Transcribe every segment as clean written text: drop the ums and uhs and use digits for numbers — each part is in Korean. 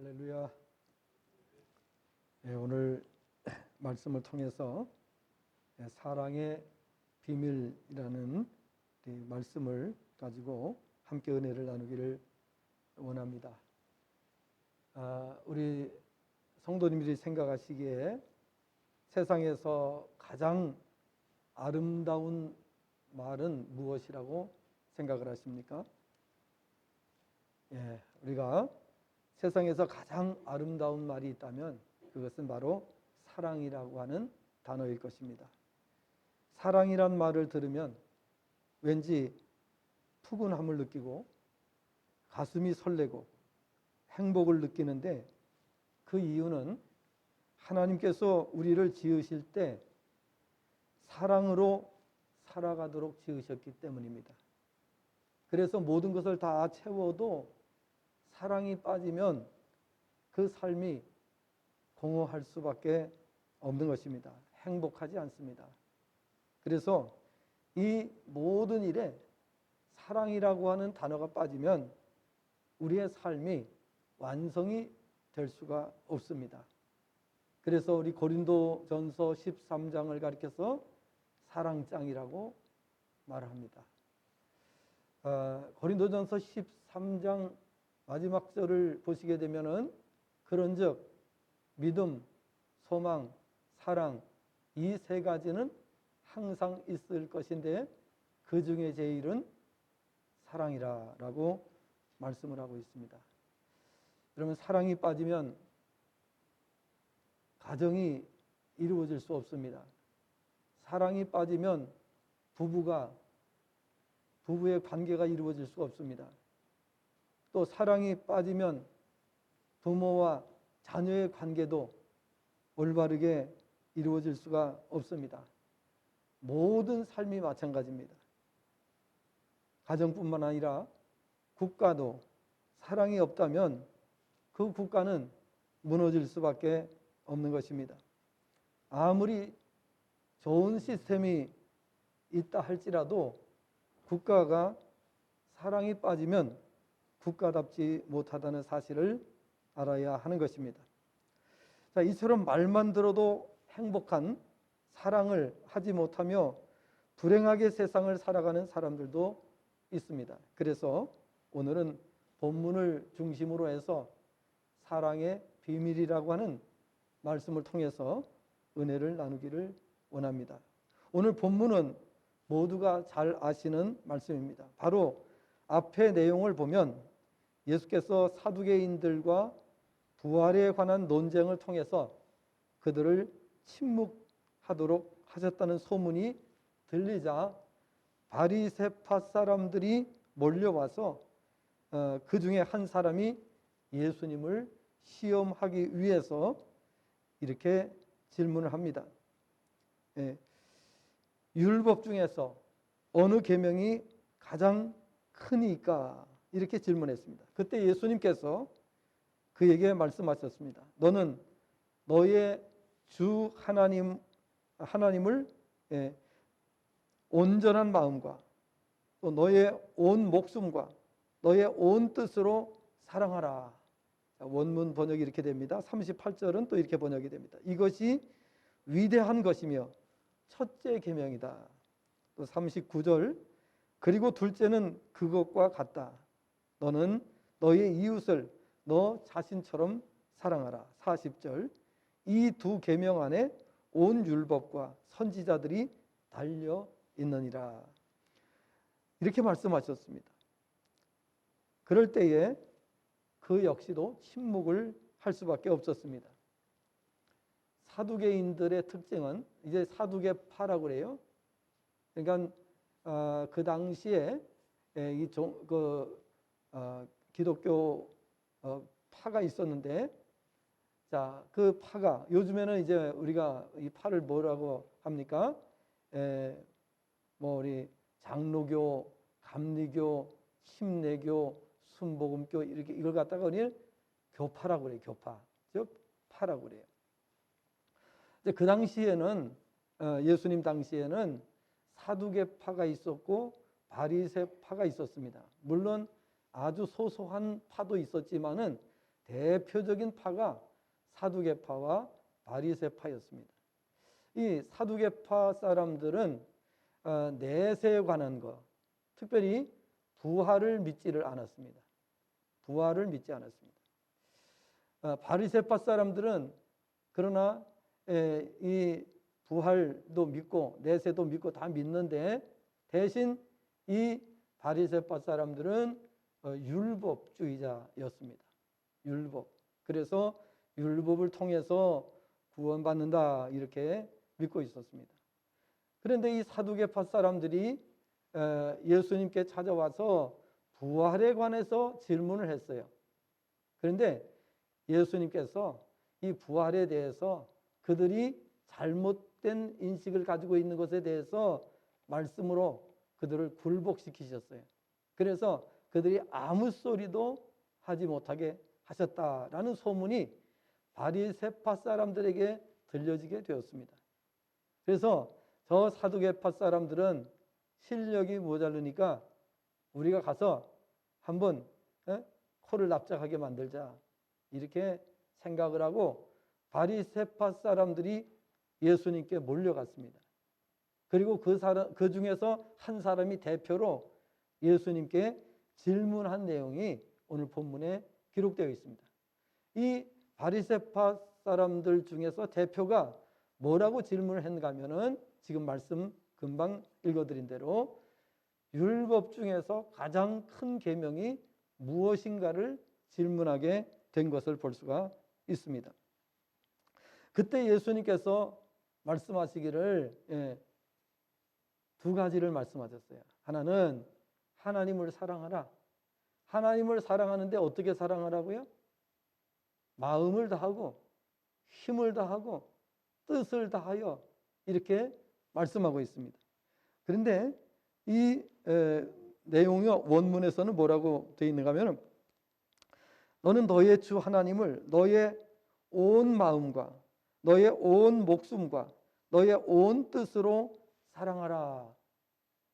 할렐루야. 오늘 말씀을 통해서 사랑의 비밀이라는 말씀을 가지고 함께 은혜를 나누기를 원합니다. 우리 성도님들이 생각하시기에 세상에서 가장 아름다운 말은 무엇이라고 생각을 하십니까? 우리가 세상에서 가장 아름다운 말이 있다면 그것은 바로 사랑이라고 하는 단어일 것입니다. 사랑이란 말을 들으면 왠지 푸근함을 느끼고 가슴이 설레고 행복을 느끼는데, 그 이유는 하나님께서 우리를 지으실 때 사랑으로 살아가도록 지으셨기 때문입니다. 그래서 모든 것을 다 채워도 사랑이 빠지면 그 삶이 공허할 수밖에 없는 것입니다. 행복하지 않습니다. 그래서 이 모든 일에 사랑이라고 하는 단어가 빠지면 우리의 삶이 완성이 될 수가 없습니다. 그래서 우리 고린도전서 13장을 가리켜서 사랑장이라고 말합니다. 고린도전서 13장 마지막 절을 보시게 되면은 그런즉 믿음, 소망, 사랑, 이 세 가지는 항상 있을 것인데 그 중에 제일은 사랑이라고 말씀을 하고 있습니다. 여러분, 사랑이 빠지면 가정이 이루어질 수 없습니다. 사랑이 빠지면 부부의 관계가 이루어질 수가 없습니다. 또 사랑이 빠지면 부모와 자녀의 관계도 올바르게 이루어질 수가 없습니다. 모든 삶이 마찬가지입니다. 가정뿐만 아니라 국가도 사랑이 없다면 그 국가는 무너질 수밖에 없는 것입니다. 아무리 좋은 시스템이 있다 할지라도 국가가 사랑이 빠지면 국가답지 못하다는 사실을 알아야 하는 것입니다. 자, 이처럼 말만 들어도 행복한 사랑을 하지 못하며 불행하게 세상을 살아가는 사람들도 있습니다. 그래서 오늘은 본문을 중심으로 해서 사랑의 비밀이라고 하는 말씀을 통해서 은혜를 나누기를 원합니다. 오늘 본문은 모두가 잘 아시는 말씀입니다. 바로 앞의 내용을 보면 예수께서 사두개인들과 부활에 관한 논쟁을 통해서 그들을 침묵하도록 하셨다는 소문이 들리자 바리새파 사람들이 몰려와서 그 중에 한 사람이 예수님을 시험하기 위해서 이렇게 질문을 합니다. 율법 중에서 어느 계명이 가장 크니까? 이렇게 질문했습니다. 그때 예수님께서 그에게 말씀하셨습니다. 너는 너의 주 하나님을 온전한 마음과 또 너의 온 목숨과 너의 온 뜻으로 사랑하라. 원문 번역이 이렇게 됩니다. 38절은 또 이렇게 번역이 됩니다. 이것이 위대한 것이며 첫째 계명이다. 또 39절, 그리고 둘째는 그것과 같다. 너는 너의 이웃을 너 자신처럼 사랑하라. 40절, 이 두 계명 안에 온 율법과 선지자들이 달려 있느니라. 이렇게 말씀하셨습니다. 그럴 때에 그 역시도 침묵을 할 수밖에 없었습니다. 사두개인들의 특징은, 이제 사두개파라고 그래요. 그러니까 그 당시에 기독교 파가 있었는데, 자, 그 파가 요즘에는 이제 우리가 이 파를 뭐라고 합니까? 우리 장로교, 감리교, 침례교, 순복음교, 이렇게 이걸 갖다가 우리는 교파라고 그래요. 교파, 즉 파라고 그래요. 이제 그 당시에는 예수님 당시에는 사두개파가 있었고 바리새파가 있었습니다. 물론 아주 소소한 파도 있었지만은 대표적인 파가 사두개파와 바리새파였습니다. 이 사두개파 사람들은 내세에 관한 것, 특별히 부활을 믿지를 않았습니다. 부활을 믿지 않았습니다. 바리새파 사람들은 그러나 이 부활도 믿고 내세도 믿고 다 믿는데, 대신 이 바리새파 사람들은 율법주의자였습니다. 율법. 그래서 율법을 통해서 구원받는다 이렇게 믿고 있었습니다. 그런데 이 사두개파 사람들이 예수님께 찾아와서 부활에 관해서 질문을 했어요. 그런데 예수님께서 이 부활에 대해서 그들이 잘못된 인식을 가지고 있는 것에 대해서 말씀으로 그들을 굴복시키셨어요. 그래서 그들이 아무 소리도 하지 못하게 하셨다라는 소문이 바리새파 사람들에게 들려지게 되었습니다. 그래서 저 사두개파 사람들은 실력이 모자르니까 우리가 가서 한번 코를 납작하게 만들자 이렇게 생각을 하고 바리새파 사람들이 예수님께 몰려갔습니다. 그리고 그 중에서 한 사람이 대표로 예수님께 질문한 내용이 오늘 본문에 기록되어 있습니다. 이 바리새파 사람들 중에서 대표가 뭐라고 질문을 했는가 하면은 지금 말씀 금방 읽어드린 대로 율법 중에서 가장 큰 계명이 무엇인가를 질문하게 된 것을 볼 수가 있습니다. 그때 예수님께서 말씀하시기를 두 가지를 말씀하셨어요. 하나는 하나님을 사랑하라. 하나님을 사랑하는데 어떻게 사랑하라고요? 마음을 다하고 힘을 다하고 뜻을 다하여 이렇게 말씀하고 있습니다. 그런데 이 내용이 원문에서는 뭐라고 되어 있는가 하면 너는 너의 주 하나님을 너의 온 마음과 너의 온 목숨과 너의 온 뜻으로 사랑하라.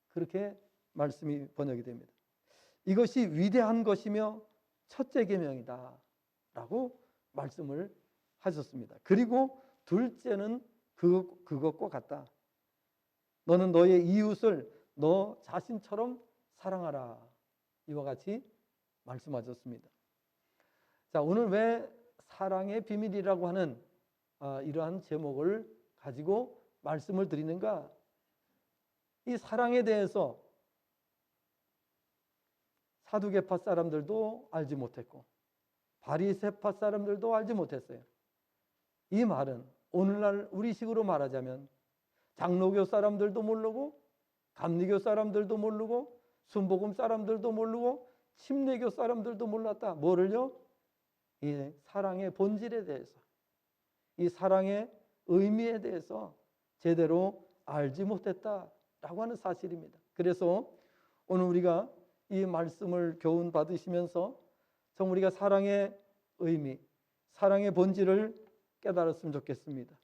그렇게 말씀이 번역이 됩니다. 이것이 위대한 것이며 첫째 계명이다 라고 말씀을 하셨습니다. 그리고 둘째는 그것과 같다. 너는 너의 이웃을 너 자신처럼 사랑하라. 이와 같이 말씀하셨습니다. 자, 오늘 왜 사랑의 비밀이라고 하는 이러한 제목을 가지고 말씀을 드리는가? 이 사랑에 대해서 사두개파 사람들도 알지 못했고 바리새파 사람들도 알지 못했어요. 이 말은 오늘날 우리식으로 말하자면 장로교 사람들도 모르고 감리교 사람들도 모르고 순복음 사람들도 모르고 침례교 사람들도 몰랐다. 뭐를요? 이 사랑의 본질에 대해서, 이 사랑의 의미에 대해서 제대로 알지 못했다라고 하는 사실입니다. 그래서 오늘 우리가 이 말씀을 교훈 받으시면서 정 우리가 사랑의 의미, 사랑의 본질을 깨달았으면 좋겠습니다.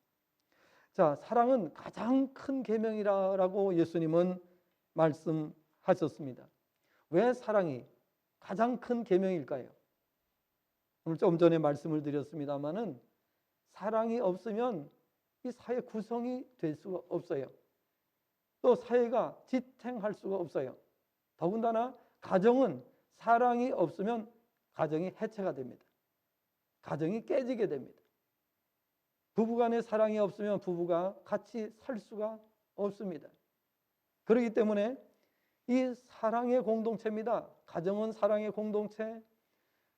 자, 사랑은 가장 큰 계명이라고 예수님은 말씀하셨습니다. 왜 사랑이 가장 큰 계명일까요? 오늘 좀 전에 말씀을 드렸습니다마는 사랑이 없으면 이 사회 구성이 될 수가 없어요. 또 사회가 지탱할 수가 없어요. 더군다나 가정은 사랑이 없으면 가정이 해체가 됩니다. 가정이 깨지게 됩니다. 부부간의 사랑이 없으면 부부가 같이 살 수가 없습니다. 그렇기 때문에 이 사랑의 공동체입니다. 가정은 사랑의 공동체,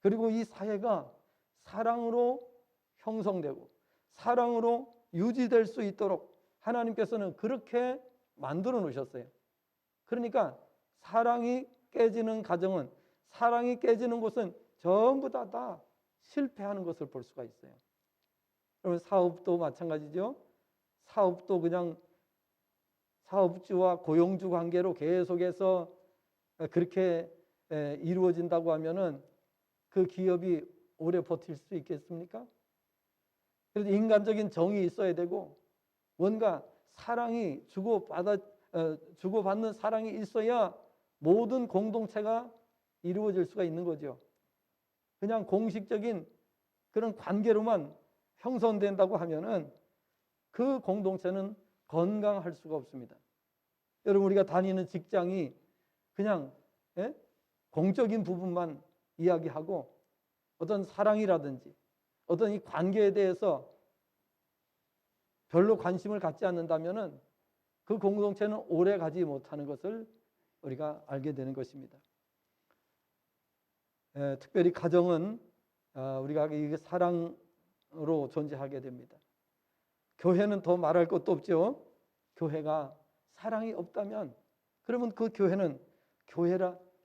그리고 이 사회가 사랑으로 형성되고 사랑으로 유지될 수 있도록 하나님께서는 그렇게 만들어 놓으셨어요. 그러니까 사랑이 깨지는 가정은, 사랑이 깨지는 곳은 전부 다 실패하는 것을 볼 수가 있어요. 그러면 사업도 마찬가지죠. 사업도 그냥 사업주와 고용주 관계로 계속해서 그렇게 이루어진다고 하면은 그 기업이 오래 버틸 수 있겠습니까? 그래서 인간적인 정이 있어야 되고 뭔가 사랑이 주고받는 사랑이 있어야 모든 공동체가 이루어질 수가 있는 거죠. 그냥 공식적인 그런 관계로만 형성된다고 하면은 그 공동체는 건강할 수가 없습니다. 여러분, 우리가 다니는 직장이 그냥 공적인 부분만 이야기하고 어떤 사랑이라든지 어떤 이 관계에 대해서 별로 관심을 갖지 않는다면은 그 공동체는 오래 가지 못하는 것을 우리가 알게 되는 것입니다. 특별히 가정은 우리가 이게 사랑으로 존재하게 됩니다. 교회는 더 말할 것도 없죠. 교회가 사랑이 없다면 그러면 그 교회는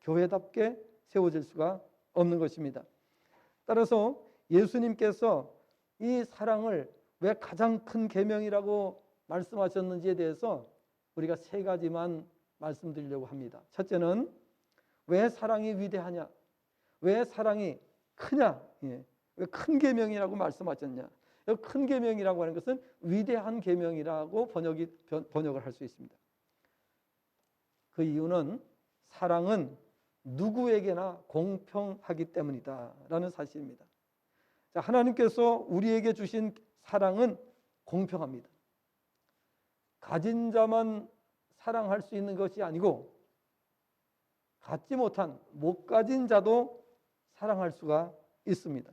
교회답게 세워질 수가 없는 것입니다. 따라서 예수님께서 이 사랑을 왜 가장 큰 계명이라고 말씀하셨는지에 대해서 우리가 세 가지만 말씀드리려고 합니다. 첫째는 왜 사랑이 위대하냐? 왜 사랑이 크냐? 왜 큰 계명이라고 말씀하셨냐? 큰 계명이라고 하는 것은 위대한 계명이라고 번역을 할 수 있습니다. 그 이유는 사랑은 누구에게나 공평하기 때문이다라는 사실입니다. 자, 하나님께서 우리에게 주신 사랑은 공평합니다. 가진 자만 사랑할 수 있는 것이 아니고 갖지 못한 못 가진 자도 사랑할 수가 있습니다.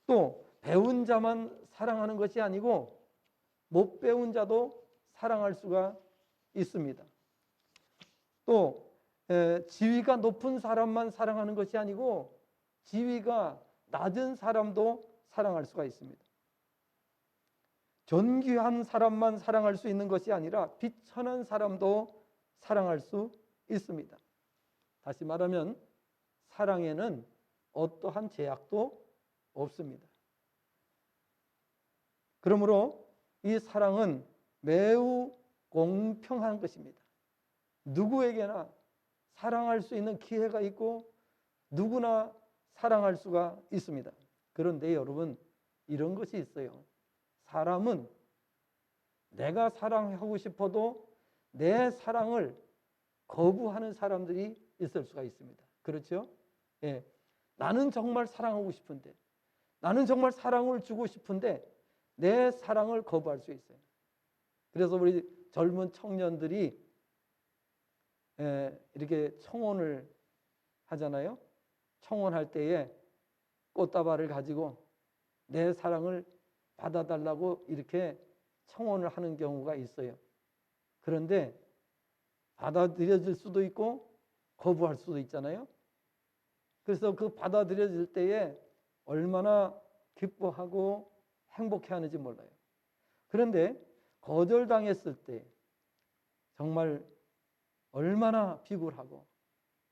또 배운 자만 사랑하는 것이 아니고 못 배운 자도 사랑할 수가 있습니다. 또 지위가 높은 사람만 사랑하는 것이 아니고 지위가 낮은 사람도 사랑할 수가 있습니다. 존귀한 사람만 사랑할 수 있는 것이 아니라 비천한 사람도 사랑할 수 있습니다. 다시 말하면 사랑에는 어떠한 제약도 없습니다. 그러므로 이 사랑은 매우 공평한 것입니다. 누구에게나 사랑할 수 있는 기회가 있고 누구나 사랑할 수가 있습니다. 그런데 여러분, 이런 것이 있어요. 사람은 내가 사랑하고 싶어도 내 사랑을 거부하는 사람들이 있을 수가 있습니다. 그렇죠? 예. 나는 정말 사랑하고 싶은데, 나는 정말 사랑을 주고 싶은데 내 사랑을 거부할 수 있어요. 그래서 우리 젊은 청년들이 이렇게 청혼을 하잖아요. 청혼할 때에 꽃다발을 가지고 내 사랑을 받아달라고 이렇게 청혼을 하는 경우가 있어요. 그런데 받아들여질 수도 있고 거부할 수도 있잖아요. 그래서 그 받아들여질 때에 얼마나 기뻐하고 행복해하는지 몰라요. 그런데 거절당했을 때 정말 얼마나 비굴하고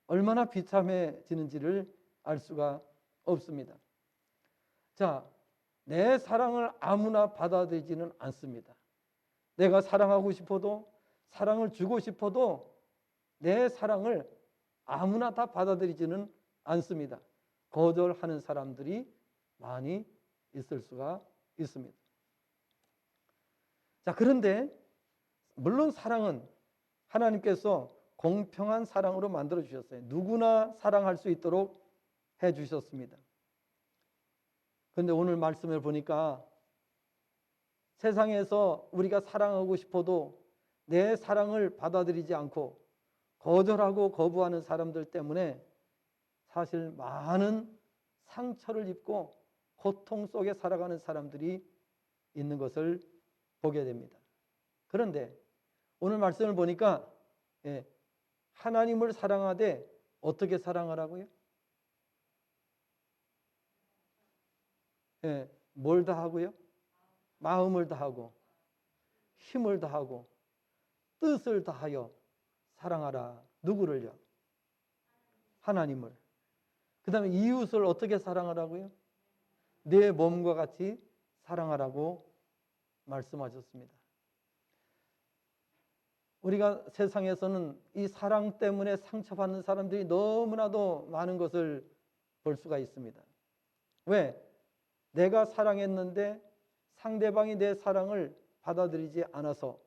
얼마나 비참해지는지를 알 수가 없습니다. 자, 내 사랑을 아무나 받아들이지는 않습니다. 내가 사랑하고 싶어도, 사랑을 주고 싶어도 내 사랑을 아무나 다 받아들이지는 않습니다. 거절하는 사람들이 많이 있을 수가 있습니다. 자, 그런데 물론 사랑은 하나님께서 공평한 사랑으로 만들어 주셨어요. 누구나 사랑할 수 있도록 해 주셨습니다. 그런데 오늘 말씀을 보니까 세상에서 우리가 사랑하고 싶어도 내 사랑을 받아들이지 않고 거절하고 거부하는 사람들 때문에 사실 많은 상처를 입고 고통 속에 살아가는 사람들이 있는 것을 보게 됩니다. 그런데 오늘 말씀을 보니까 하나님을 사랑하되 어떻게 사랑하라고요? 뭘 다하고요? 마음을 다하고 힘을 다하고 뜻을 다하여 사랑하라. 누구를요? 하나님을. 그 다음에 이웃을 어떻게 사랑하라고요? 내 몸과 같이 사랑하라고 말씀하셨습니다. 우리가 세상에서는 이 사랑 때문에 상처받는 사람들이 너무나도 많은 것을 볼 수가 있습니다. 왜? 내가 사랑했는데 상대방이 내 사랑을 받아들이지 않아서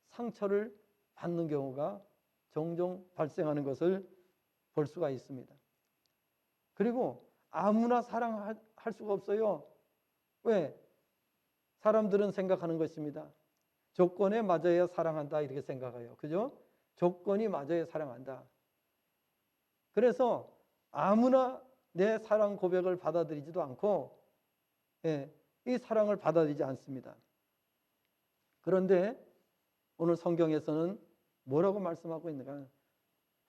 상처를 받는 경우가 종종 발생하는 것을 볼 수가 있습니다. 그리고 아무나 사랑할 할 수가 없어요. 왜? 사람들은 생각하는 것입니다. 조건에 맞아야 사랑한다 이렇게 생각해요. 그죠? 조건이 맞아야 사랑한다. 그래서 아무나 내 사랑 고백을 받아들이지도 않고 이 사랑을 받아들이지 않습니다. 그런데 오늘 성경에서는 뭐라고 말씀하고 있는가?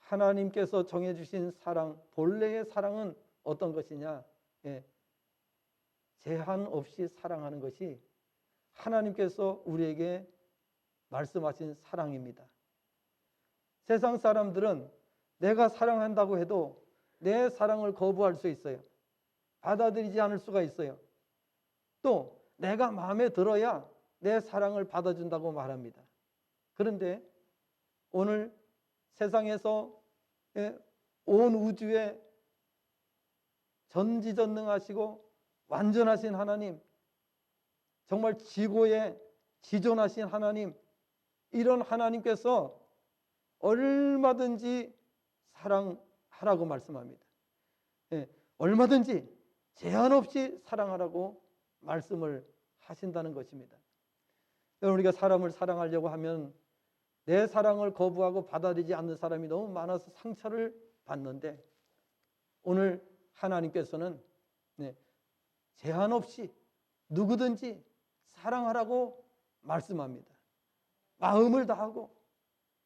하나님께서 정해주신 사랑, 본래의 사랑은 어떤 것이냐? 제한 없이 사랑하는 것이 하나님께서 우리에게 말씀하신 사랑입니다. 세상 사람들은 내가 사랑한다고 해도 내 사랑을 거부할 수 있어요. 받아들이지 않을 수가 있어요. 또 내가 마음에 들어야 내 사랑을 받아준다고 말합니다. 그런데 오늘 세상에서 온 우주에 전지전능하시고 완전하신 하나님, 정말 지고에 지존하신 하나님, 이런 하나님께서 얼마든지 사랑하라고 말씀합니다. 얼마든지 제한 없이 사랑하라고 말씀을 하신다는 것입니다. 우리가 사람을 사랑하려고 하면 내 사랑을 거부하고 받아들이지 않는 사람이 너무 많아서 상처를 받는데, 오늘 하나님께서는 제한 없이 누구든지 사랑하라고 말씀합니다. 마음을 다하고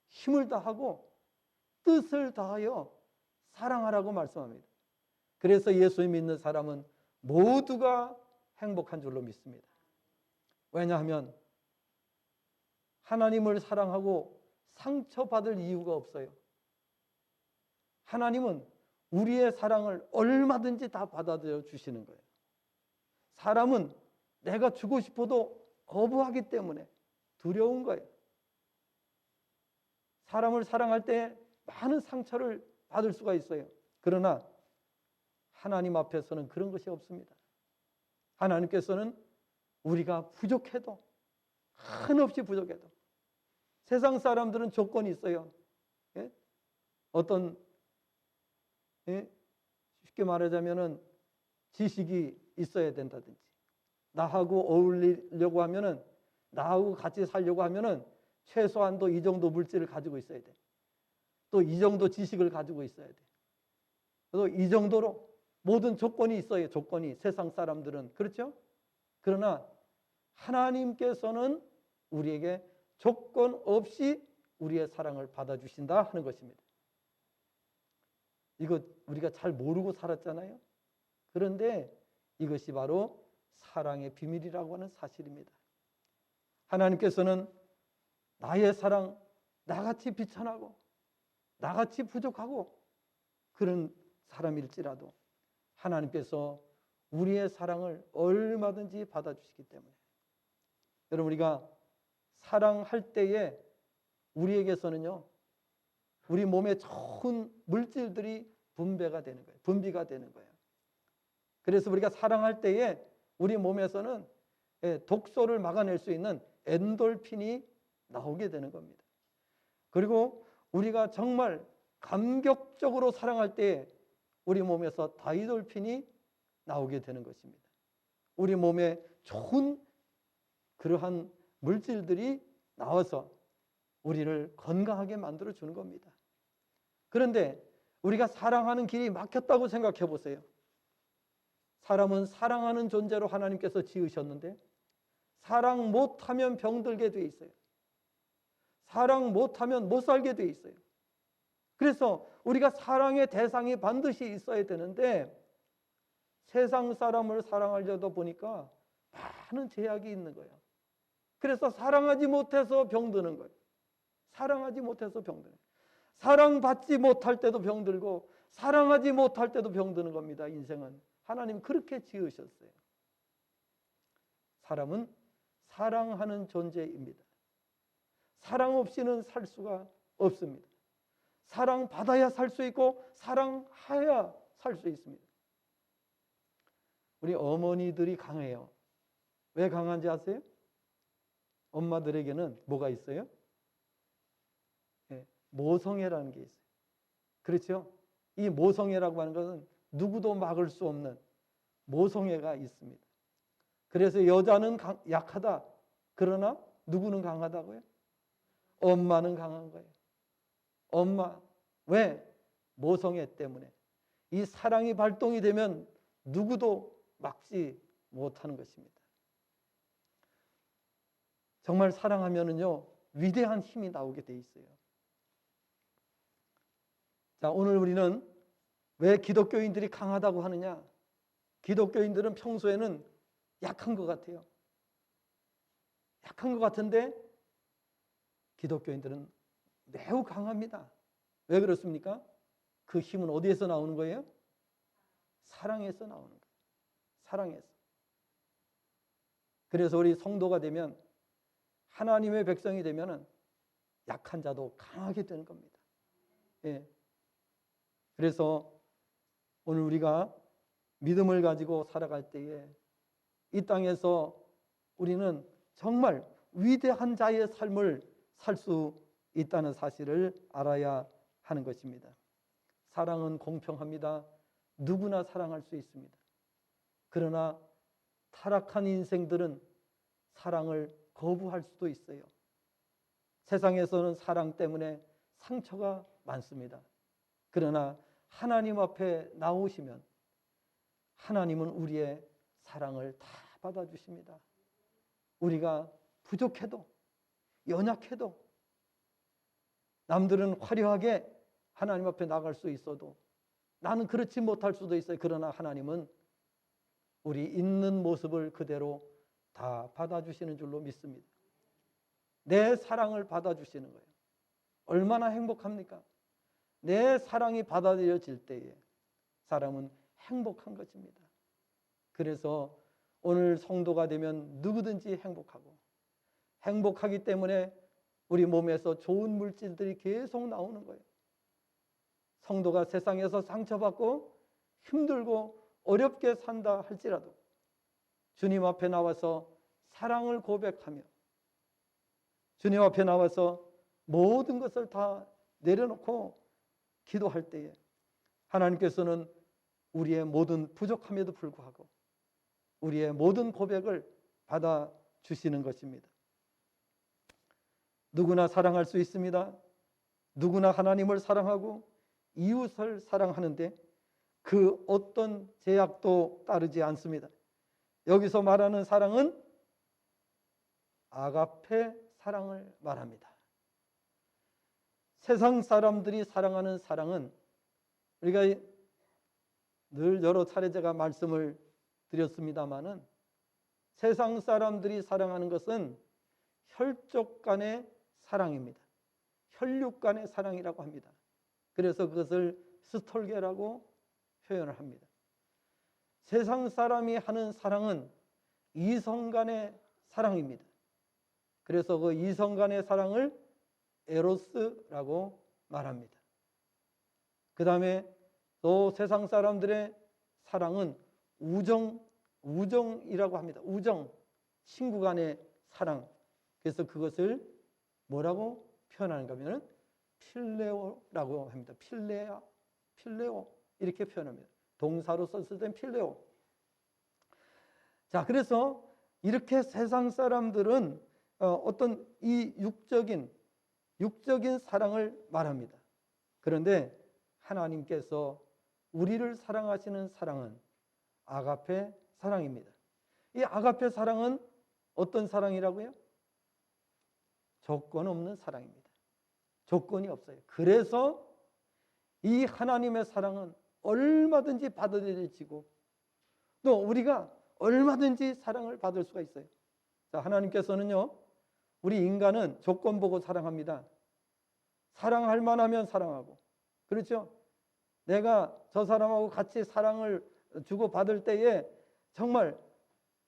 힘을 다하고 뜻을 다하여 사랑하라고 말씀합니다. 그래서 예수 믿는 사람은 모두가 행복한 줄로 믿습니다. 왜냐하면 하나님을 사랑하고 상처받을 이유가 없어요. 하나님은 우리의 사랑을 얼마든지 다 받아들여 주시는 거예요. 사람은 내가 주고 싶어도 거부하기 때문에 두려운 거예요. 사람을 사랑할 때 많은 상처를 받을 수가 있어요. 그러나 하나님 앞에서는 그런 것이 없습니다. 하나님께서는 우리가 부족해도, 한없이 부족해도, 세상 사람들은 조건이 있어요. 어떤 쉽게 말하자면은 지식이 있어야 된다든지, 나하고 어울리려고 하면은, 나하고 같이 살려고 하면은 최소한도 이 정도 물질을 가지고 있어야 돼. 또 이 정도 지식을 가지고 있어야 돼. 또 이 정도로 모든 조건이 있어요. 조건이, 세상 사람들은. 그렇죠? 그러나 하나님께서는 우리에게 조건 없이 우리의 사랑을 받아주신다 하는 것입니다. 이거 우리가 잘 모르고 살았잖아요. 그런데 이것이 바로 사랑의 비밀이라고 하는 사실입니다. 하나님께서는 나의 사랑, 나같이 비천하고 나같이 부족하고 그런 사람일지라도 하나님께서 우리의 사랑을 얼마든지 받아주시기 때문에, 여러분, 우리가 사랑할 때에 우리에게서는요, 우리 몸에 좋은 물질들이 분비가 되는 거예요. 그래서 우리가 사랑할 때에 우리 몸에서는 독소를 막아낼 수 있는 엔돌핀이 나오게 되는 겁니다. 그리고 우리가 정말 감격적으로 사랑할 때 우리 몸에서 다이돌핀이 나오게 되는 것입니다. 우리 몸에 좋은 그러한 물질들이 나와서 우리를 건강하게 만들어 주는 겁니다. 그런데 우리가 사랑하는 길이 막혔다고 생각해 보세요. 사람은 사랑하는 존재로 하나님께서 지으셨는데 사랑 못하면 병들게 돼 있어요. 사랑 못하면 못 살게 돼 있어요. 그래서 우리가 사랑의 대상이 반드시 있어야 되는데 세상 사람을 사랑하려다 보니까 많은 제약이 있는 거예요. 그래서 사랑하지 못해서 병드는 거예요. 사랑하지 못해서 병드는 거예요. 사랑받지 못할 때도 병들고 사랑하지 못할 때도 병드는 겁니다. 인생은. 하나님 그렇게 지으셨어요. 사람은 사랑하는 존재입니다. 사랑 없이는 살 수가 없습니다. 사랑받아야 살 수 있고 사랑해야 살 수 있습니다. 우리 어머니들이 강해요. 왜 강한지 아세요? 엄마들에게는 뭐가 있어요? 모성애라는 게 있어요. 그렇죠? 이 모성애라고 하는 것은 누구도 막을 수 없는, 모성애가 있습니다. 그래서 여자는 약하다. 그러나 누구는 강하다고요? 엄마는 강한 거예요. 엄마. 왜? 모성애 때문에. 이 사랑이 발동이 되면 누구도 막지 못하는 것입니다. 정말 사랑하면은요, 위대한 힘이 나오게 돼 있어요. 자, 오늘 우리는 왜 기독교인들이 강하다고 하느냐? 기독교인들은 평소에는 약한 것 같아요. 약한 것 같은데 기독교인들은 매우 강합니다. 왜 그렇습니까? 그 힘은 어디에서 나오는 거예요? 사랑에서 나오는 거예요. 사랑에서. 그래서 우리 성도가 되면, 하나님의 백성이 되면은 약한 자도 강하게 되는 겁니다. 예. 그래서 오늘 우리가 믿음을 가지고 살아갈 때에 이 땅에서 우리는 정말 위대한 자의 삶을 살 수 있다는 사실을 알아야 하는 것입니다. 사랑은 공평합니다. 누구나 사랑할 수 있습니다. 그러나 타락한 인생들은 사랑을 거부할 수도 있어요. 세상에서는 사랑 때문에 상처가 많습니다. 그러나 하나님 앞에 나오시면 하나님은 우리의 사랑을 다 받아주십니다. 우리가 부족해도, 연약해도, 남들은 화려하게 하나님 앞에 나갈 수 있어도 나는 그렇지 못할 수도 있어요. 그러나 하나님은 우리 있는 모습을 그대로 다 받아주시는 줄로 믿습니다. 내 사랑을 받아주시는 거예요. 얼마나 행복합니까? 내 사랑이 받아들여질 때에 사람은 행복한 것입니다. 그래서 오늘 성도가 되면 누구든지 행복하고, 행복하기 때문에 우리 몸에서 좋은 물질들이 계속 나오는 거예요. 성도가 세상에서 상처받고 힘들고 어렵게 산다 할지라도 주님 앞에 나와서 사랑을 고백하며 주님 앞에 나와서 모든 것을 다 내려놓고 기도할 때에 하나님께서는 우리의 모든 부족함에도 불구하고 우리의 모든 고백을 받아주시는 것입니다. 누구나 사랑할 수 있습니다. 누구나 하나님을 사랑하고 이웃을 사랑하는데 그 어떤 제약도 따르지 않습니다. 여기서 말하는 사랑은 아가페 사랑을 말합니다. 세상 사람들이 사랑하는 사랑은 우리가 늘 여러 차례 제가 말씀을 드렸습니다마는 세상 사람들이 사랑하는 것은 혈족 간의 사랑입니다. 혈육 간의 사랑이라고 합니다. 그래서 그것을 스톨게라고 표현을 합니다. 세상 사람이 하는 사랑은 이성 간의 사랑입니다. 그래서 그 이성 간의 사랑을 에로스라고 말합니다. 그 다음에 또 세상 사람들의 사랑은 우정이라고 합니다. 우정, 친구 간의 사랑. 그래서 그것을 뭐라고 표현하는가 하면 필레오라고 합니다. 필레오 이렇게 표현합니다. 동사로 썼을 땐 필레오. 자, 그래서 이렇게 세상 사람들은 어떤 이 육적인 사랑을 말합니다. 그런데 하나님께서 우리를 사랑하시는 사랑은 아가페 사랑입니다. 이 아가페 사랑은 어떤 사랑이라고요? 조건 없는 사랑입니다. 조건이 없어요. 그래서 이 하나님의 사랑은 얼마든지 받아들여지고 또 우리가 얼마든지 사랑을 받을 수가 있어요. 자, 하나님께서는요, 우리 인간은 조건 보고 사랑합니다. 사랑할 만하면 사랑하고, 그렇죠? 내가 저 사람하고 같이 사랑을 주고받을 때에 정말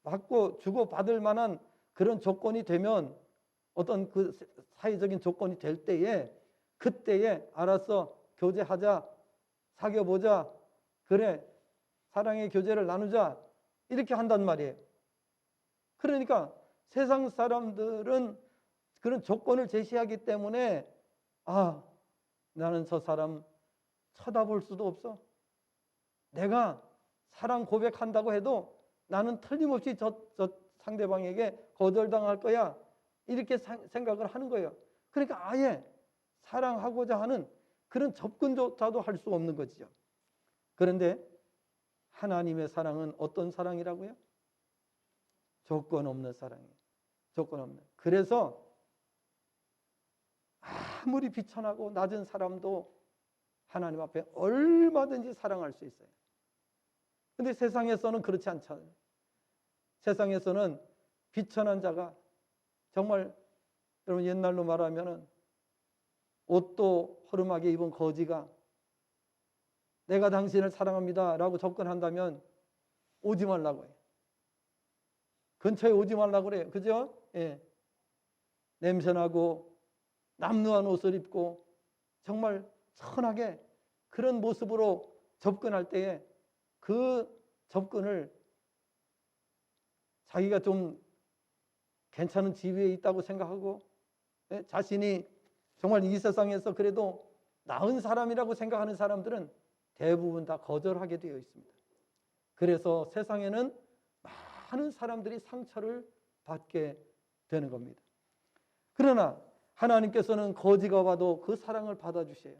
받고 주고받을 만한 그런 조건이 되면, 어떤 그 사회적인 조건이 될 때에 그때에 알아서 교제하자, 사귀어보자, 그래 사랑의 교제를 나누자 이렇게 한단 말이에요. 그러니까 세상 사람들은 그런 조건을 제시하기 때문에 나는 저 사람 쳐다볼 수도 없어. 내가 사랑 고백한다고 해도 나는 틀림없이 저 상대방에게 거절당할 거야. 이렇게 생각을 하는 거예요. 그러니까 아예 사랑하고자 하는 그런 접근조차도 할 수 없는 거지요. 그런데 하나님의 사랑은 어떤 사랑이라고요? 조건 없는 사랑이에요. 조건 없는. 그래서 아무리 비천하고 낮은 사람도 하나님 앞에 얼마든지 사랑할 수 있어요. 근데 세상에서는 그렇지 않잖아요. 세상에서는 비천한 자가 정말 여러분 옛날로 말하면은 옷도 허름하게 입은 거지가 내가 당신을 사랑합니다 라고 접근한다면 오지 말라고 해요. 근처에 오지 말라고 그래요. 그죠? 예. 냄새나고 남루한 옷을 입고 정말 천하게 그런 모습으로 접근할 때에 그 접근을 자기가 좀 괜찮은 지위에 있다고 생각하고 자신이 정말 이 세상에서 그래도 나은 사람이라고 생각하는 사람들은 대부분 다 거절하게 되어 있습니다. 그래서 세상에는 많은 사람들이 상처를 받게 되는 겁니다. 그러나 하나님께서는 거지가 와도 그 사랑을 받아주셔요.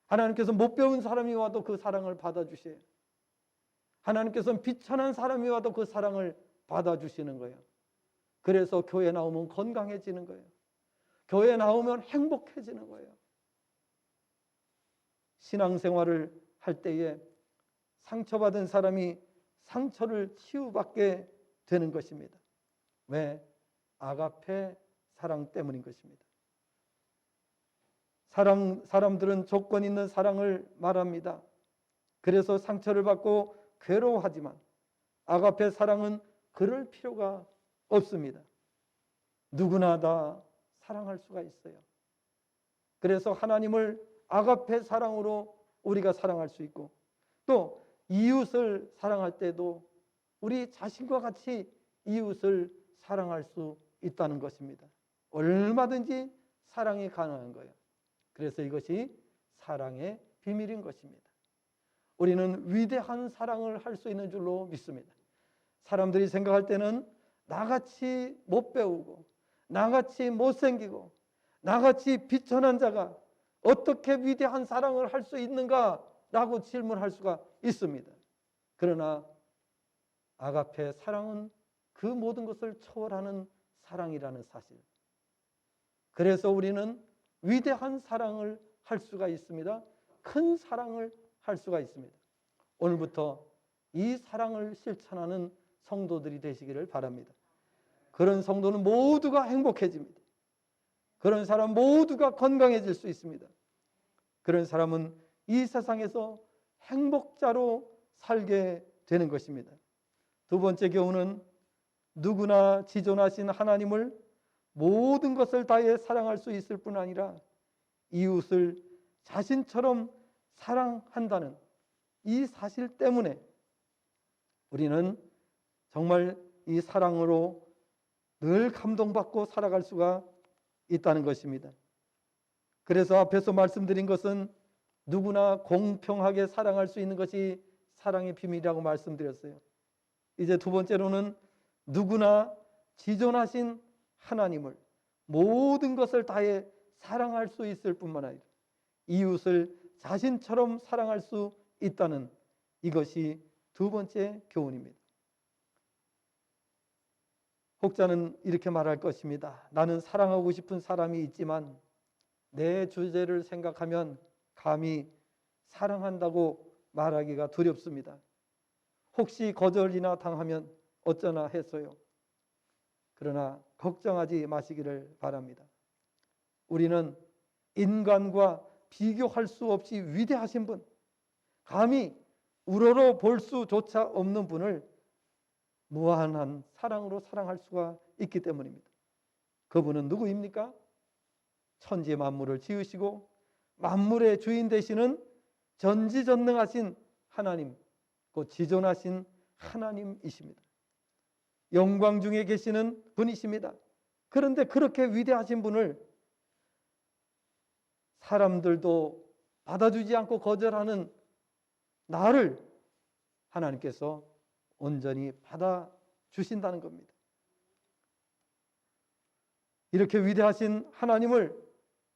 하나님께서 못 배운 사람이 와도 그 사랑을 받아주셔요. 하나님께서는 비천한 사람이 와도 그 사랑을 받아주시는 거예요. 그래서 교회 나오면 건강해지는 거예요. 교회 나오면 행복해지는 거예요. 신앙생활을 할 때에 상처받은 사람이 상처를 치유받게 되는 것입니다. 왜? 아가페 사랑 때문인 것입니다. 사람들은 조건 있는 사랑을 말합니다. 그래서 상처를 받고 괴로워하지만 아가페 사랑은 그럴 필요가 없습니다. 누구나 다 사랑할 수가 있어요. 그래서 하나님을 아가페 사랑으로 우리가 사랑할 수 있고 또 이웃을 사랑할 때도 우리 자신과 같이 이웃을 사랑할 수 있다는 것입니다. 얼마든지 사랑이 가능한 거예요. 그래서 이것이 사랑의 비밀인 것입니다. 우리는 위대한 사랑을 할 수 있는 줄로 믿습니다. 사람들이 생각할 때는 나같이 못 배우고 나같이 못생기고 나같이 비천한 자가 어떻게 위대한 사랑을 할 수 있는가라고 질문할 수가 있습니다. 그러나 아가페 사랑은 그 모든 것을 초월하는 사랑이라는 사실. 그래서 우리는 위대한 사랑을 할 수가 있습니다. 큰 사랑을 할 수가 있습니다. 오늘부터 이 사랑을 실천하는 성도들이 되시기를 바랍니다. 그런 성도는 모두가 행복해집니다. 그런 사람 모두가 건강해질 수 있습니다. 그런 사람은 이 세상에서 행복자로 살게 되는 것입니다. 두 번째 교훈은 누구나 지존하신 하나님을 모든 것을 다해 사랑할 수 있을 뿐 아니라 이웃을 자신처럼 사랑한다는 이 사실 때문에 우리는 정말 이 사랑으로 늘 감동받고 살아갈 수가 있다는 것입니다. 그래서 앞에서 말씀드린 것은 누구나 공평하게 사랑할 수 있는 것이 사랑의 비밀이라고 말씀드렸어요. 이제 두 번째로는 누구나 지존하신 하나님을 모든 것을 다해 사랑할 수 있을 뿐만 아니라 이웃을 자신처럼 사랑할 수 있다는 이것이 두 번째 교훈입니다. 혹자는 이렇게 말할 것입니다. 나는 사랑하고 싶은 사람이 있지만 내 주제를 생각하면 감히 사랑한다고 말하기가 두렵습니다. 혹시 거절이나 당하면 어쩌나 했어요. 그러나 걱정하지 마시기를 바랍니다. 우리는 인간과 비교할 수 없이 위대하신 분, 감히 우러러 볼 수조차 없는 분을 무한한 사랑으로 사랑할 수가 있기 때문입니다. 그분은 누구입니까? 천지 만물을 지으시고 만물의 주인 되시는 전지전능하신 하나님, 곧 지존하신 하나님이십니다. 영광 중에 계시는 분이십니다. 그런데 그렇게 위대하신 분을 사람들도 받아주지 않고 거절하는 나를 하나님께서 온전히 받아주신다는 겁니다. 이렇게 위대하신 하나님을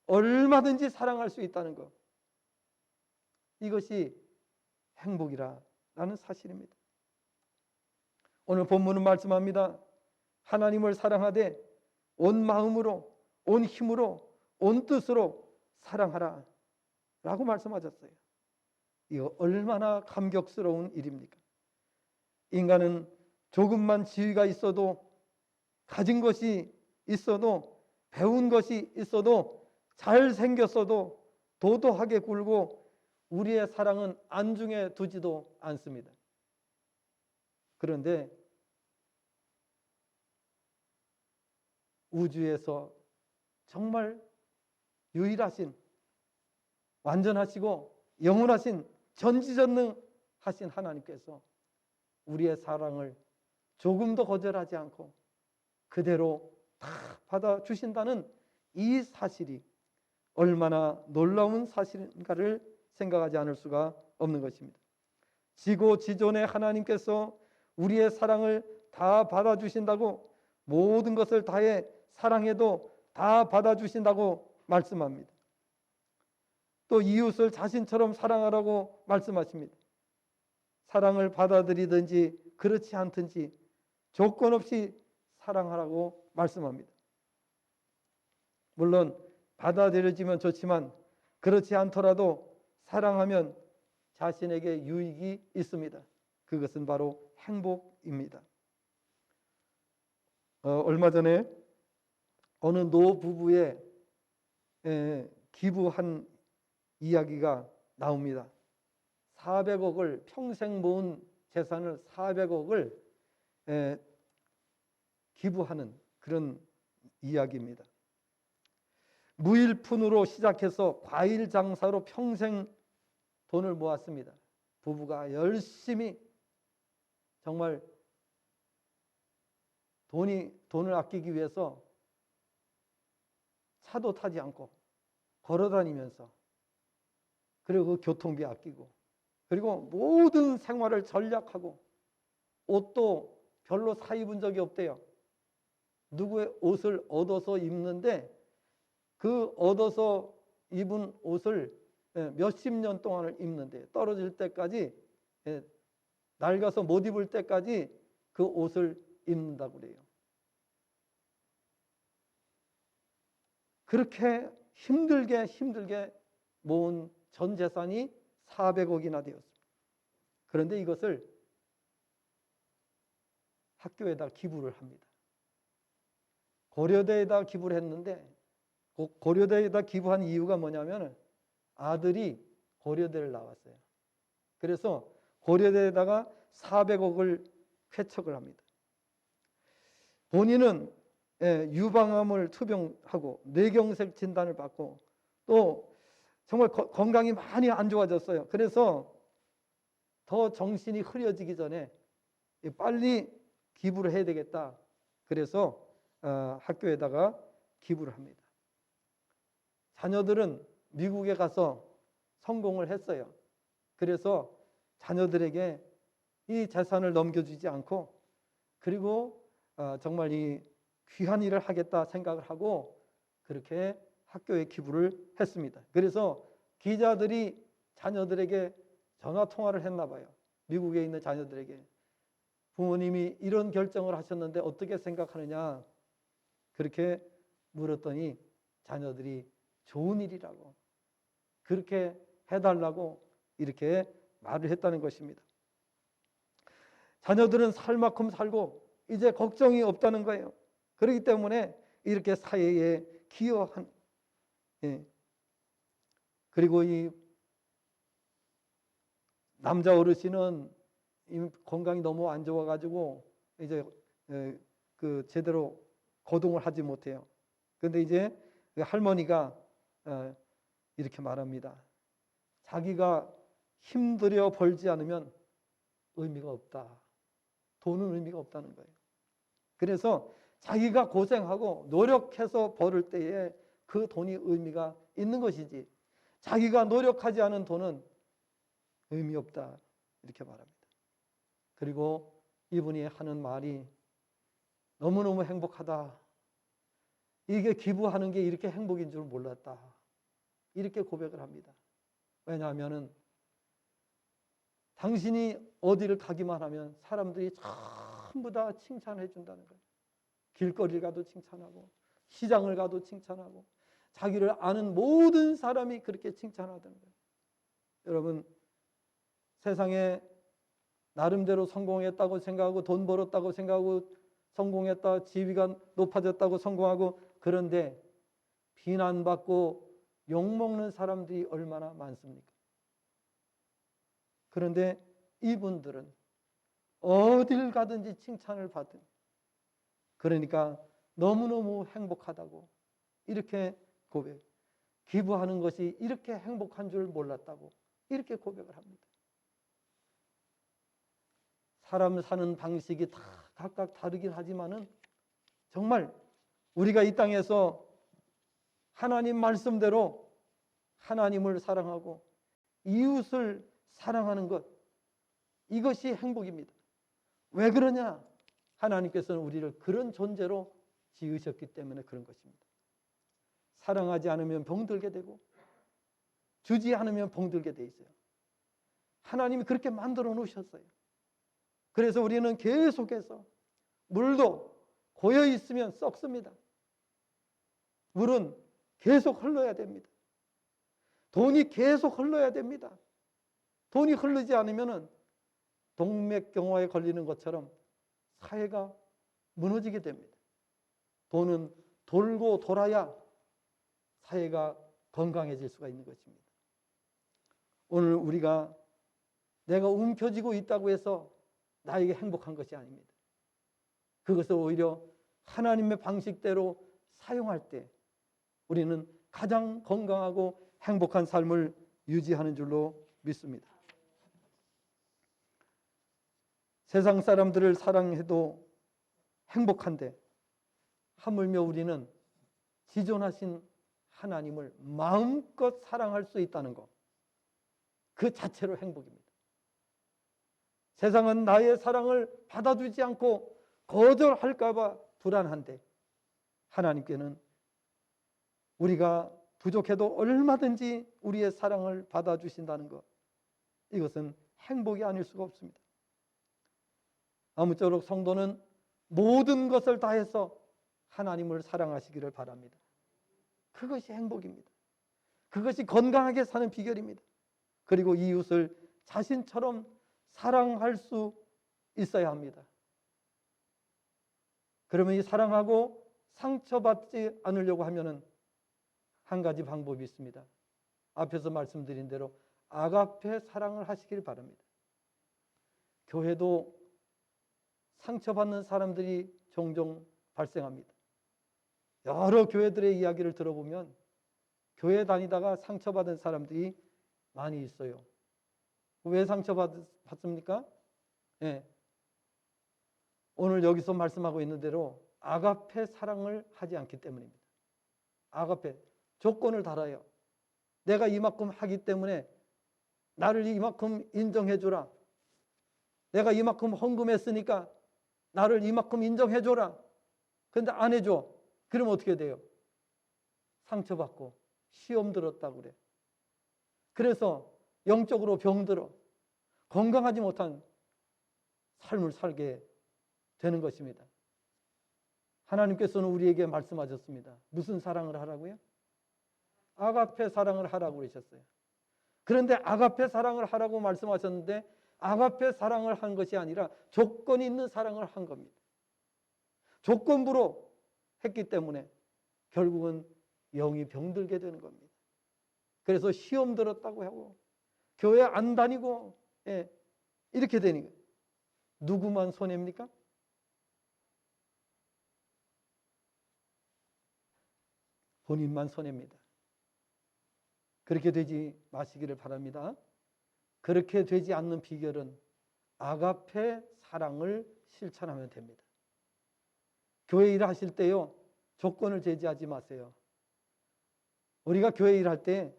얼마든지 사랑할 수 있다는 것, 이것이 행복이라는 사실입니다. 오늘 본문은 말씀합니다. 하나님을 사랑하되 온 마음으로, 온 힘으로, 온 뜻으로 사랑하라 라고 말씀하셨어요. 이거 얼마나 감격스러운 일입니까? 인간은 조금만 지위가 있어도, 가진 것이 있어도, 배운 것이 있어도, 잘생겼어도 도도하게 굴고 우리의 사랑은 안중에 두지도 않습니다. 그런데 우주에서 정말 유일하신, 완전하시고 영원하신, 전지전능하신 하나님께서 우리의 사랑을 조금도 거절하지 않고 그대로 다 받아주신다는 이 사실이 얼마나 놀라운 사실인가를 생각하지 않을 수가 없는 것입니다. 지고지존의 하나님께서 우리의 사랑을 다 받아주신다고, 모든 것을 다해 사랑해도 다 받아주신다고 말씀합니다. 또 이웃을 자신처럼 사랑하라고 말씀하십니다. 사랑을 받아들이든지 그렇지 않든지 조건 없이 사랑하라고 말씀합니다. 물론 받아들여지면 좋지만 그렇지 않더라도 사랑하면 자신에게 유익이 있습니다. 그것은 바로 행복입니다. 얼마 전에 어느 노부부의 기부한 이야기가 나옵니다. 400억을, 평생 모은 재산을 400억을 기부하는 그런 이야기입니다. 무일푼으로 시작해서 과일 장사로 평생 돈을 모았습니다. 부부가 열심히 정말 돈을 아끼기 위해서 차도 타지 않고 걸어 다니면서, 그리고 그 교통비 아끼고, 그리고 모든 생활을 전략하고, 옷도 별로 사 입은 적이 없대요. 누구의 옷을 얻어서 입는데 그 얻어서 입은 옷을 몇십 년 동안을 입는데, 떨어질 때까지, 낡아서 못 입을 때까지 그 옷을 입는다고 그래요. 그렇게 힘들게 모은 전 재산이 400억이나 되었습니다. 그런데 이것을 학교에다 기부를 합니다. 고려대에다 기부를 했는데, 고려대에다 기부한 이유가 뭐냐면 아들이 고려대를 나왔어요. 그래서 고려대에다가 400억을 쾌척을 합니다. 본인은 유방암을 투병하고 뇌경색 진단을 받고 또 정말 건강이 많이 안 좋아졌어요. 그래서 더 정신이 흐려지기 전에 빨리 기부를 해야 되겠다. 그래서 학교에다가 기부를 합니다. 자녀들은 미국에 가서 성공을 했어요. 그래서 자녀들에게 이 재산을 넘겨주지 않고, 그리고 정말 이 귀한 일을 하겠다 생각을 하고 그렇게 학교에 기부를 했습니다. 그래서 기자들이 자녀들에게 전화 통화를 했나 봐요. 미국에 있는 자녀들에게 부모님이 이런 결정을 하셨는데 어떻게 생각하느냐 그렇게 물었더니 자녀들이 좋은 일이라고, 그렇게 해달라고 이렇게 말을 했다는 것입니다. 자녀들은 살 만큼 살고 이제 걱정이 없다는 거예요. 그렇기 때문에 이렇게 사회에 기여한, 그리고 이 남자 어르신은 건강이 너무 안 좋아가지고 이제 그 제대로 거동을 하지 못해요. 그런데 이제 할머니가 이렇게 말합니다. 자기가 힘들여 벌지 않으면 의미가 없다. 돈은 의미가 없다는 거예요. 그래서 자기가 고생하고 노력해서 벌을 때에 그 돈이 의미가 있는 것이지, 자기가 노력하지 않은 돈은 의미 없다. 이렇게 말합니다. 그리고 이분이 하는 말이 너무너무 행복하다. 이게 기부하는 게 이렇게 행복인 줄 몰랐다. 이렇게 고백을 합니다. 왜냐하면 당신이 어디를 가기만 하면 사람들이 전부 다 칭찬해 준다는 거예요. 길거리를 가도 칭찬하고 시장을 가도 칭찬하고 자기를 아는 모든 사람이 그렇게 칭찬하다는 거예요. 여러분, 세상에 나름대로 성공했다고 생각하고 돈 벌었다고 생각하고 성공했다, 지위가 높아졌다고 성공하고, 그런데 비난받고 욕먹는 사람들이 얼마나 많습니까? 그런데 이분들은 어딜 가든지 칭찬을 받은, 그러니까 너무너무 행복하다고 이렇게 고백, 기부하는 것이 이렇게 행복한 줄 몰랐다고 이렇게 고백을 합니다. 사람 사는 방식이 다 각각 다르긴 하지만은 정말 우리가 이 땅에서 하나님 말씀대로 하나님을 사랑하고 이웃을 사랑하는 것, 이것이 행복입니다. 왜 그러냐? 하나님께서는 우리를 그런 존재로 지으셨기 때문에 그런 것입니다. 사랑하지 않으면 병들게 되고 주지 않으면 병들게 돼 있어요. 하나님이 그렇게 만들어 놓으셨어요. 그래서 우리는 계속해서, 물도 고여 있으면 썩습니다. 물은 계속 흘러야 됩니다. 돈이 계속 흘러야 됩니다. 돈이 흐르지 않으면 동맥경화에 걸리는 것처럼 사회가 무너지게 됩니다. 돈은 돌고 돌아야 사회가 건강해질 수가 있는 것입니다. 오늘 우리가 내가 움켜쥐고 있다고 해서 나에게 행복한 것이 아닙니다. 그것을 오히려 하나님의 방식대로 사용할 때 우리는 가장 건강하고 행복한 삶을 유지하는 줄로 믿습니다. 세상 사람들을 사랑해도 행복한데 하물며 우리는 지존하신 하나님을 마음껏 사랑할 수 있다는 것, 그 자체로 행복입니다. 세상은 나의 사랑을 받아주지 않고 거절할까 봐 불안한데 하나님께는 우리가 부족해도 얼마든지 우리의 사랑을 받아주신다는 것, 이것은 행복이 아닐 수가 없습니다. 아무쪼록 성도는 모든 것을 다해서 하나님을 사랑하시기를 바랍니다. 그것이 행복입니다. 그것이 건강하게 사는 비결입니다. 그리고 이웃을 자신처럼 사랑할 수 있어야 합니다. 그러면 이 사랑하고 상처받지 않으려고 하면은 한 가지 방법이 있습니다. 앞에서 말씀드린 대로 아가페 사랑을 하시길 바랍니다. 교회도 상처받는 사람들이 종종 발생합니다. 여러 교회들의 이야기를 들어보면 교회 다니다가 상처받은 사람들이 많이 있어요. 왜 상처받습니까? 네. 오늘 여기서 말씀하고 있는 대로 아가페 사랑을 하지 않기 때문입니다. 아가페, 조건을 달아요. 내가 이만큼 하기 때문에 나를 이만큼 인정해주라. 내가 이만큼 헌금했으니까 나를 이만큼 인정해줘라. 그런데 안 해줘. 그러면 어떻게 돼요? 상처받고 시험 들었다고 그래. 그래서 영적으로 병들어 건강하지 못한 삶을 살게 되는 것입니다. 하나님께서는 우리에게 말씀하셨습니다. 무슨 사랑을 하라고요? 아가페 사랑을 하라고 그러셨어요. 그런데 아가페 사랑을 하라고 말씀하셨는데 아가페 사랑을 한 것이 아니라 조건이 있는 사랑을 한 겁니다. 조건부로 했기 때문에 결국은 영이 병들게 되는 겁니다. 그래서 시험 들었다고 하고 교회 안 다니고 이렇게 되는 거예요. 누구만 손해입니까? 본인만 손해입니다. 그렇게 되지 마시기를 바랍니다. 그렇게 되지 않는 비결은 아가페 사랑을 실천하면 됩니다. 교회 일 하실 때요, 조건을 제시하지 마세요. 우리가 교회 일할 때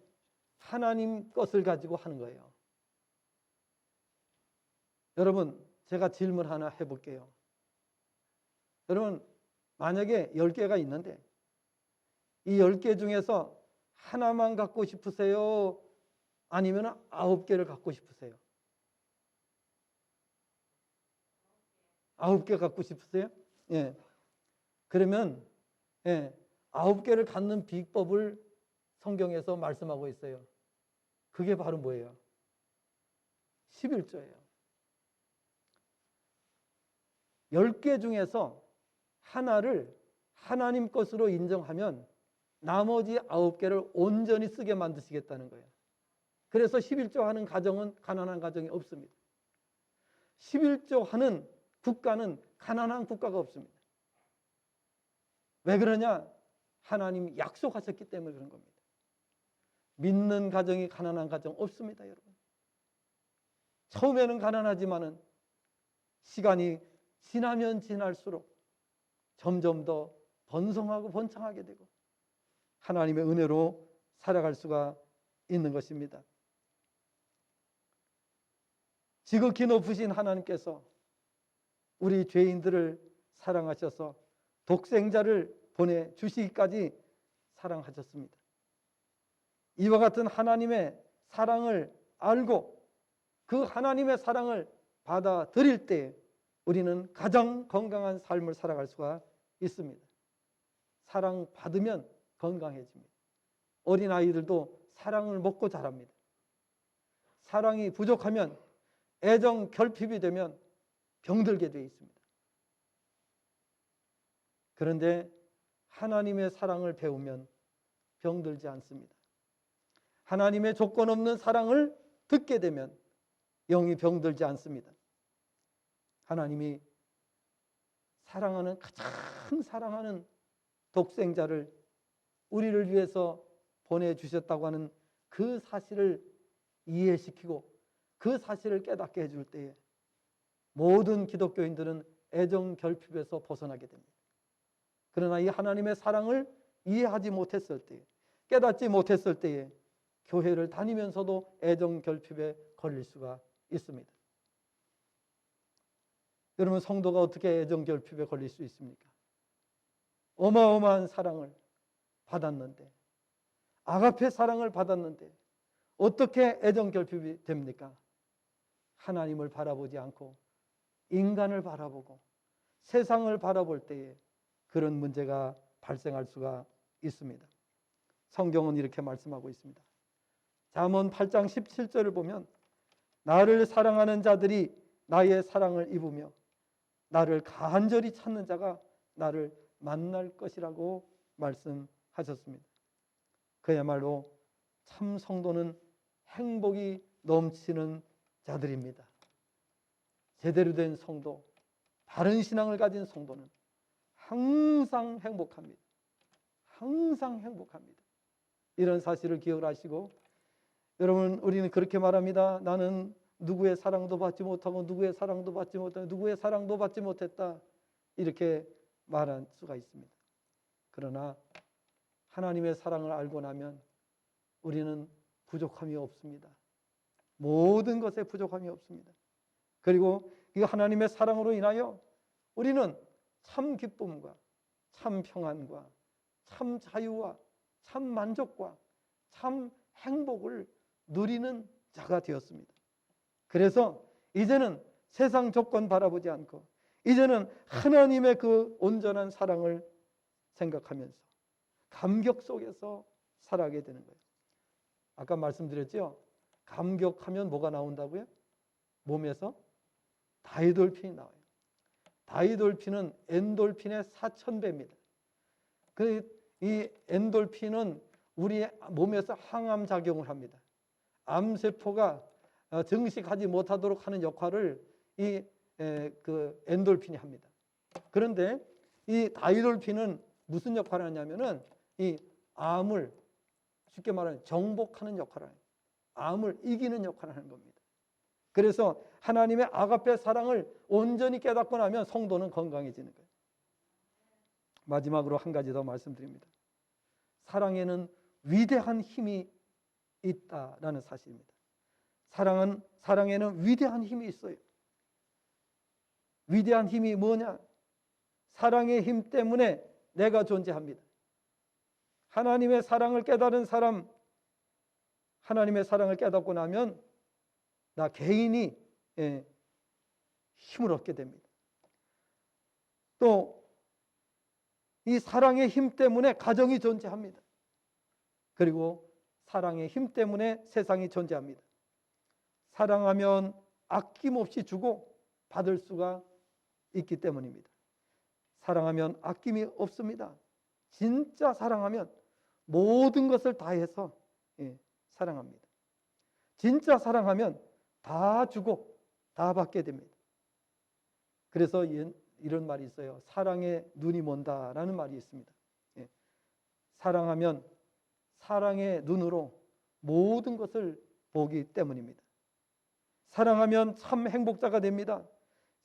하나님 것을 가지고 하는 거예요. 여러분, 제가 질문 하나 해볼게요. 여러분, 만약에 10개가 있는데 이 10개 중에서 하나만 갖고 싶으세요? 아니면 9개를 갖고 싶으세요? 9개 갖고 싶으세요? 예. 그러면 9개를 갖는 비법을 성경에서 말씀하고 있어요. 그게 바로 뭐예요? 11조예요. 10개 중에서 하나를 하나님 것으로 인정하면 나머지 9개를 온전히 쓰게 만드시겠다는 거예요. 그래서 11조 하는 가정은 가난한 가정이 없습니다. 11조 하는 국가는 가난한 국가가 없습니다. 왜 그러냐? 하나님이 약속하셨기 때문에 그런 겁니다. 믿는 가정이 가난한 가정 없습니다, 여러분. 처음에는 가난하지만은 시간이 지나면 지날수록 점점 더 번성하고 번창하게 되고 하나님의 은혜로 살아갈 수가 있는 것입니다. 지극히 높으신 하나님께서 우리 죄인들을 사랑하셔서 독생자를 보내주시기까지 사랑하셨습니다. 이와 같은 하나님의 사랑을 알고 그 하나님의 사랑을 받아들일 때 우리는 가장 건강한 삶을 살아갈 수가 있습니다. 사랑받으면 건강해집니다. 어린아이들도 사랑을 먹고 자랍니다. 사랑이 부족하면 애정 결핍이 되면 병들게 되어 있습니다. 그런데 하나님의 사랑을 배우면 병들지 않습니다. 하나님의 조건 없는 사랑을 듣게 되면 영이 병들지 않습니다. 하나님이 사랑하는 가장 사랑하는 독생자를 우리를 위해서 보내주셨다고 하는 그 사실을 이해시키고 그 사실을 깨닫게 해줄 때에 모든 기독교인들은 애정 결핍에서 벗어나게 됩니다. 그러나 이 하나님의 사랑을 이해하지 못했을 때, 깨닫지 못했을 때에 교회를 다니면서도 애정 결핍에 걸릴 수가 있습니다. 여러분, 성도가 어떻게 애정 결핍에 걸릴 수 있습니까? 어마어마한 사랑을 받았는데, 아가페 사랑을 받았는데 어떻게 애정 결핍이 됩니까? 하나님을 바라보지 않고 인간을 바라보고 세상을 바라볼 때에 그런 문제가 발생할 수가 있습니다. 성경은 이렇게 말씀하고 있습니다. 잠언 8장 17절을 보면 나를 사랑하는 자들이 나의 사랑을 입으며 나를 간절히 찾는 자가 나를 만날 것이라고 말씀하셨습니다. 그야말로 참 성도는 행복이 넘치는 자들입니다. 제대로 된 성도, 바른 신앙을 가진 성도는 항상 행복합니다. 항상 행복합니다. 이런 사실을 기억하시고, 여러분, 우리는 그렇게 말합니다. 나는 누구의 사랑도 받지 못하고 누구의 사랑도 받지 못하고 누구의 사랑도 받지 못했다, 이렇게 말할 수가 있습니다. 그러나 하나님의 사랑을 알고 나면 우리는 부족함이 없습니다. 모든 것에 부족함이 없습니다. 그리고 이 하나님의 사랑으로 인하여 우리는 참 기쁨과 참 평안과 참 자유와 참 만족과 참 행복을 누리는 자가 되었습니다. 그래서 이제는 세상 조건 바라보지 않고 이제는 하나님의 그 온전한 사랑을 생각하면서 감격 속에서 살아가게 되는 거예요. 아까 말씀드렸죠? 감격하면 뭐가 나온다고요? 몸에서 다이돌핀이 나와요. 다이돌핀은 엔돌핀의 4000배입니다. 이 엔돌핀은 우리 몸에서 항암 작용을 합니다. 암세포가 증식하지 못하도록 하는 역할을 그 엔돌핀이 합니다. 그런데 이 다이돌핀은 무슨 역할을 하냐면은 이 암을 쉽게 말하면 정복하는 역할을 해요. 암을 이기는 역할을 하는 겁니다. 그래서 하나님의 아가페 사랑을 온전히 깨닫고 나면 성도는 건강해지는 거예요. 마지막으로 한 가지 더 말씀드립니다. 사랑에는 위대한 힘이 있다라는 사실입니다. 사랑에는 위대한 힘이 있어요. 위대한 힘이 뭐냐? 사랑의 힘 때문에 내가 존재합니다. 하나님의 사랑을 깨달은 사람, 하나님의 사랑을 깨닫고 나면 나 개인이 힘을 얻게 됩니다. 또 이 사랑의 힘 때문에 가정이 존재합니다. 그리고 사랑의 힘 때문에 세상이 존재합니다. 사랑하면 아낌없이 주고 받을 수가 있기 때문입니다. 사랑하면 아낌이 없습니다. 진짜 사랑하면 모든 것을 다해서 사랑합니다. 진짜 사랑하면 다 주고 다 받게 됩니다. 그래서 이런 말이 있어요. 사랑에 눈이 먼다라는 말이 있습니다. 사랑하면 사랑의 눈으로 모든 것을 보기 때문입니다. 사랑하면 참 행복자가 됩니다.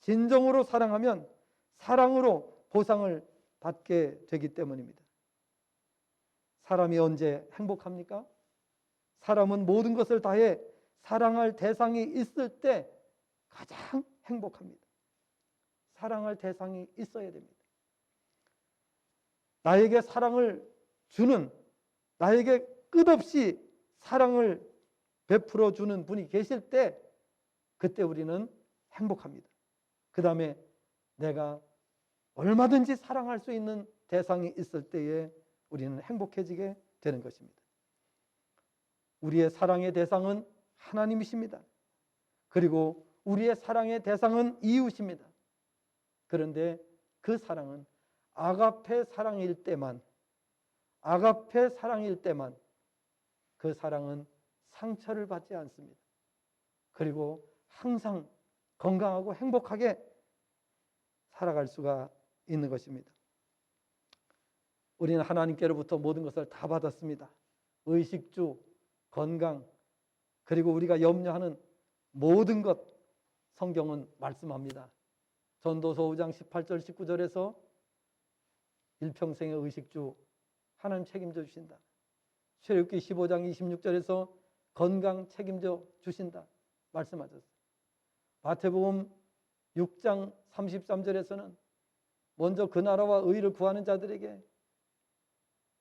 진정으로 사랑하면 사랑으로 보상을 받게 되기 때문입니다. 사람이 언제 행복합니까? 사람은 모든 것을 다해 사랑할 대상이 있을 때 가장 행복합니다. 사랑할 대상이 있어야 됩니다. 나에게 사랑을 주는, 나에게 끝없이 사랑을 베풀어 주는 분이 계실 때 그때 우리는 행복합니다. 그 다음에 내가 얼마든지 사랑할 수 있는 대상이 있을 때에 우리는 행복해지게 되는 것입니다. 우리의 사랑의 대상은 하나님이십니다. 그리고 우리의 사랑의 대상은 이웃입니다. 그런데 그 사랑은 아가페 사랑일 때만 그 사랑은 상처를 받지 않습니다. 그리고 항상 건강하고 행복하게 살아갈 수가 있는 것입니다. 우리는 하나님께로부터 모든 것을 다 받았습니다. 의식주, 건강, 그리고 우리가 염려하는 모든 것 성경은 말씀합니다. 전도서 5장 18절 19절에서 일평생의 의식주 하나님 책임져 주신다. 출애굽기 15장 26절에서 건강 책임져 주신다 말씀하셨어요. 마태복음 6장 33절에서는 먼저 그 나라와 의를 구하는 자들에게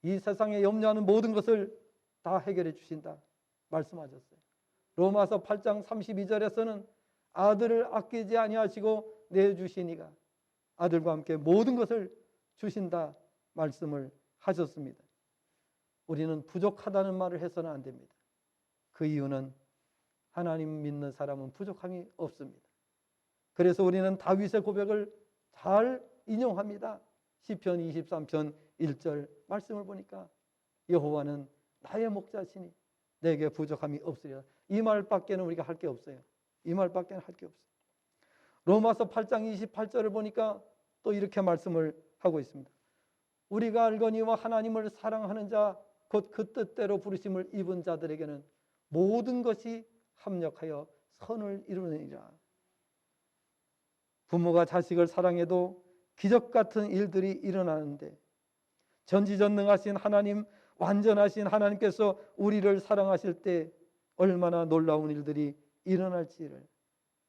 이 세상에 염려하는 모든 것을 다 해결해 주신다 말씀하셨어요. 로마서 8장 32절에서는 아들을 아끼지 아니하시고 내주시니가 아들과 함께 모든 것을 주신다 말씀을 하셨습니다. 우리는 부족하다는 말을 해서는 안 됩니다. 그 이유는 하나님 믿는 사람은 부족함이 없습니다. 그래서 우리는 다윗의 고백을 잘 인용합니다. 시편 23편 1절 말씀을 보니까 여호와는 나의 목자시니 내게 부족함이 없으리라. 이 말밖에는 우리가 할 게 없어요. 이 말밖에는 할 게 없어요. 로마서 8장 28절을 보니까 또 이렇게 말씀을 하고 있습니다. 우리가 알거니와 하나님을 사랑하는 자 곧 그 뜻대로 부르심을 입은 자들에게는 모든 것이 합력하여 선을 이루느니라. 부모가 자식을 사랑해도 기적 같은 일들이 일어나는데 전지전능하신 하나님, 완전하신 하나님께서 우리를 사랑하실 때 얼마나 놀라운 일들이 일어날지를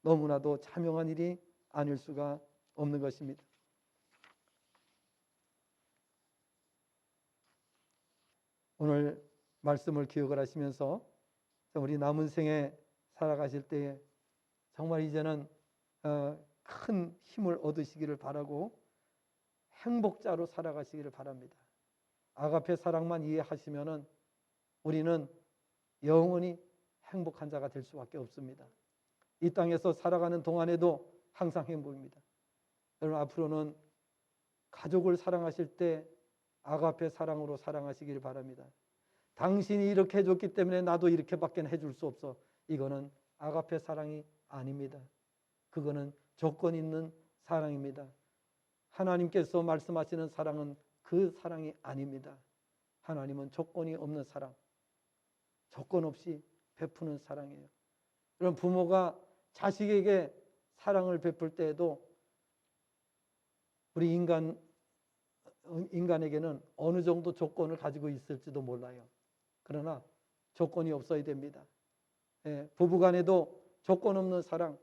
너무나도 자명한 일이 아닐 수가 없는 것입니다. 오늘 말씀을 기억을 하시면서 우리 남은 생에 살아가실 때에 정말 이제는 큰 힘을 얻으시기를 바라고 행복자로 살아가시기를 바랍니다. 아가페 사랑만 이해하시면은 우리는 영원히 행복한 자가 될 수밖에 없습니다. 이 땅에서 살아가는 동안에도 항상 행복입니다. 여러분 앞으로는 가족을 사랑하실 때 아가페 사랑으로 사랑하시기를 바랍니다. 당신이 이렇게 해줬기 때문에 나도 이렇게밖에 해줄 수 없어. 이거는 아가페 사랑이 아닙니다. 그거는 조건 있는 사랑입니다. 하나님께서 말씀하시는 사랑은 그 사랑이 아닙니다. 하나님은 조건이 없는 사랑, 조건 없이 베푸는 사랑이에요. 여러분 부모가 자식에게 사랑을 베풀 때에도 우리 인간에게는 어느 정도 조건을 가지고 있을지도 몰라요. 그러나 조건이 없어야 됩니다. 부부간에도 조건 없는 사랑,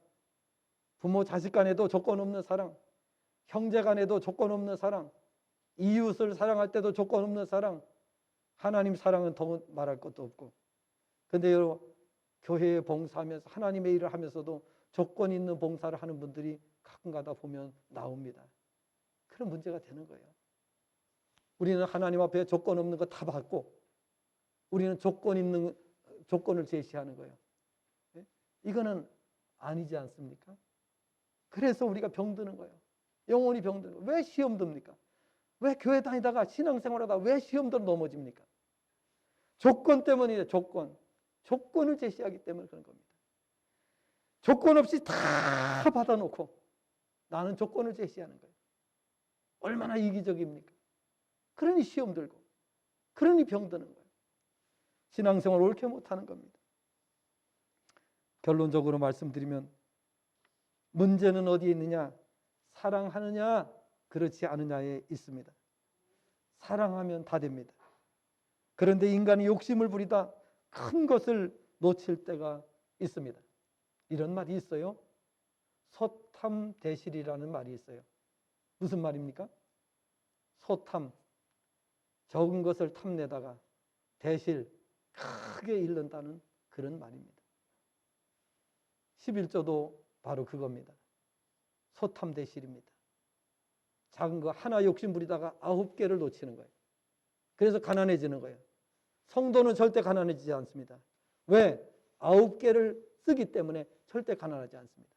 부모 자식 간에도 조건 없는 사랑, 형제 간에도 조건 없는 사랑, 이웃을 사랑할 때도 조건 없는 사랑, 하나님 사랑은 더 말할 것도 없고. 근데 여러분, 교회에 봉사하면서 하나님의 일을 하면서도 조건 있는 봉사를 하는 분들이 가끔가다 보면 나옵니다. 그런 문제가 되는 거예요. 우리는 하나님 앞에 조건 없는 거 다 받고 우리는 조건 있는 조건을 제시하는 거예요. 이거는 아니지 않습니까? 그래서 우리가 병드는 거예요. 영혼이 병드는 거예요. 왜 시험 듭니까? 왜 교회 다니다가 신앙생활하다가 왜 시험들 넘어집니까? 조건 때문이에요. 조건을 제시하기 때문에 그런 겁니다. 조건 없이 다 받아놓고 나는 조건을 제시하는 거예요. 얼마나 이기적입니까? 그러니 시험 들고 그러니 병드는 거예요. 신앙생활 옳게 못하는 겁니다. 결론적으로 말씀드리면 문제는 어디에 있느냐? 사랑하느냐 그렇지 않느냐에 있습니다. 사랑하면 다 됩니다. 그런데 인간이 욕심을 부리다 큰 것을 놓칠 때가 있습니다. 이런 말이 있어요. 소탐대실이라는 말이 있어요. 무슨 말입니까? 소탐, 적은 것을 탐내다가 대실, 크게 잃는다는 그런 말입니다. 11조도 바로 그겁니다. 소탐대실입니다. 작은 거 하나 욕심 부리다가 9개를 놓치는 거예요. 그래서 가난해지는 거예요. 성도는 절대 가난해지지 않습니다. 왜? 9개를 쓰기 때문에 절대 가난하지 않습니다.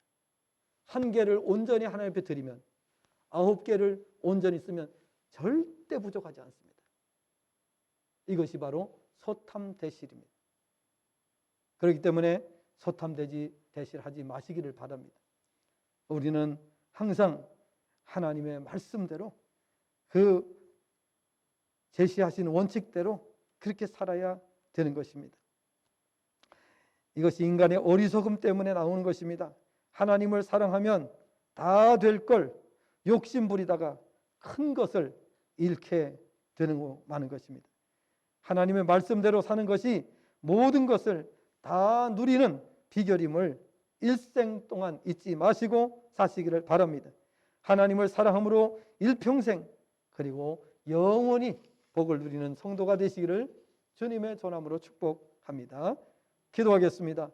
1개를 온전히 하나님 앞에 드리면 9개를 온전히 쓰면 절대 부족하지 않습니다. 이것이 바로 소탐대실입니다. 그렇기 때문에 소탐대실하지 마시기를 바랍니다. 우리는 항상 하나님의 말씀대로 그 제시하신 원칙대로 그렇게 살아야 되는 것입니다. 이것이 인간의 어리석음 때문에 나오는 것입니다. 하나님을 사랑하면 다 될 걸 욕심 부리다가 큰 것을 잃게 되는 많은 것입니다. 하나님의 말씀대로 사는 것이 모든 것을 다 누리는 비결임을 일생 동안 잊지 마시고 사시기를 바랍니다. 하나님을 사랑함으로 일평생 그리고 영원히 복을 누리는 성도가 되시기를 주님의 전함으로 축복합니다. 기도하겠습니다.